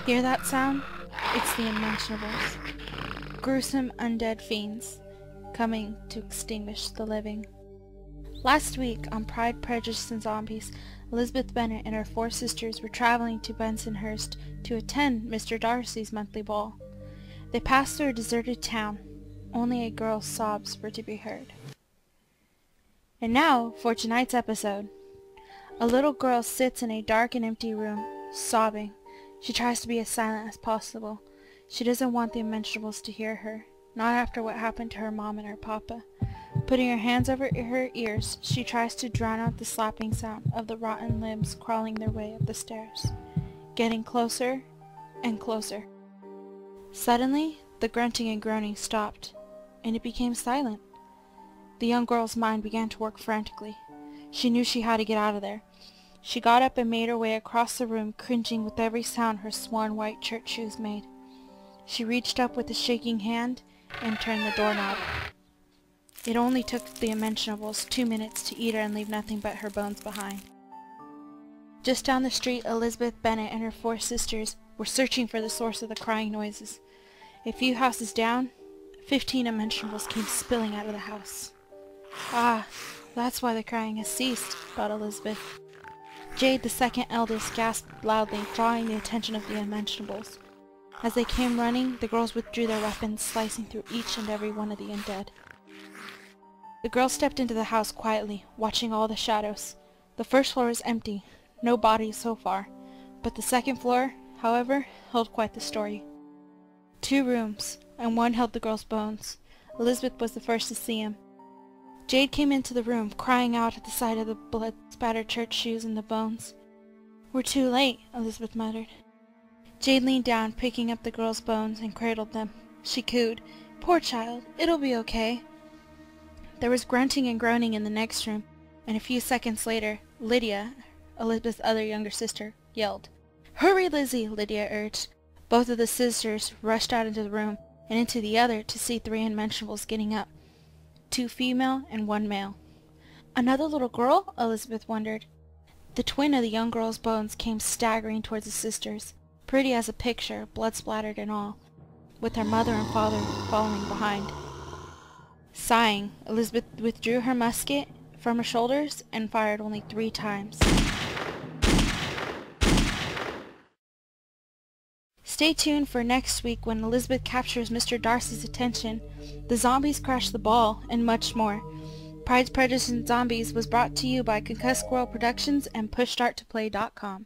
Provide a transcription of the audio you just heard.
Hear that sound? It's the unmentionables. Gruesome undead fiends coming to extinguish the living. Last week on Pride, Prejudice, and Zombies, Elizabeth Bennet and her 4 sisters were traveling to Bensonhurst to attend Mr. Darcy's monthly ball. They passed through a deserted town. Only a girl's sobs were to be heard. And now for tonight's episode. A little girl sits in a dark and empty room, sobbing. She tries to be as silent as possible. She doesn't want the unmentionables to hear her, not after what happened to her mom and her papa. Putting her hands over her ears, she tries to drown out the slapping sound of the rotten limbs crawling their way up the stairs, getting closer and closer. Suddenly, the grunting and groaning stopped, and it became silent. The young girl's mind began to work frantically. She knew she had to get out of there. She got up and made her way across the room, cringing with every sound her sworn white church shoes made. She reached up with a shaking hand and turned the doorknob. It only took the unmentionables 2 minutes to eat her and leave nothing but her bones behind. Just down the street, Elizabeth Bennet and her 4 sisters were searching for the source of the crying noises. A few houses down, 15 unmentionables came spilling out of the house. Ah, that's why the crying has ceased, thought Elizabeth. Jade, the second eldest, gasped loudly, drawing the attention of the unmentionables. As they came running, the girls withdrew their weapons, slicing through each and every one of the undead. The girls stepped into the house quietly, watching all the shadows. The first floor was empty, no bodies so far, but the second floor, however, held quite the story. 2 rooms, and one held the girls' bones. Elizabeth was the first to see him. Jade came into the room, crying out at the sight of the blood-spattered church shoes and the bones. "We're too late," Elizabeth muttered. Jade leaned down, picking up the girls' bones, and cradled them. She cooed, "Poor child, it'll be okay." There was grunting and groaning in the next room, and a few seconds later, Lydia, Elizabeth's other younger sister, yelled. "Hurry, Lizzie!" Lydia urged. Both of the sisters rushed out into the room, and into the other to see 3 unmentionables getting up. 2 female and 1 male. Another little girl? Elizabeth wondered. The twin of the young girl's bones came staggering towards the sisters, pretty as a picture, blood-splattered and all, with her mother and father following behind. Sighing, Elizabeth withdrew her musket from her shoulders and fired only 3 times. Stay tuned for next week when Elizabeth captures Mr. Darcy's attention, the zombies crash the ball, and much more. Pride, Prejudice, and Zombies was brought to you by Concussed Squirrel Productions and PushStartToPlay.com.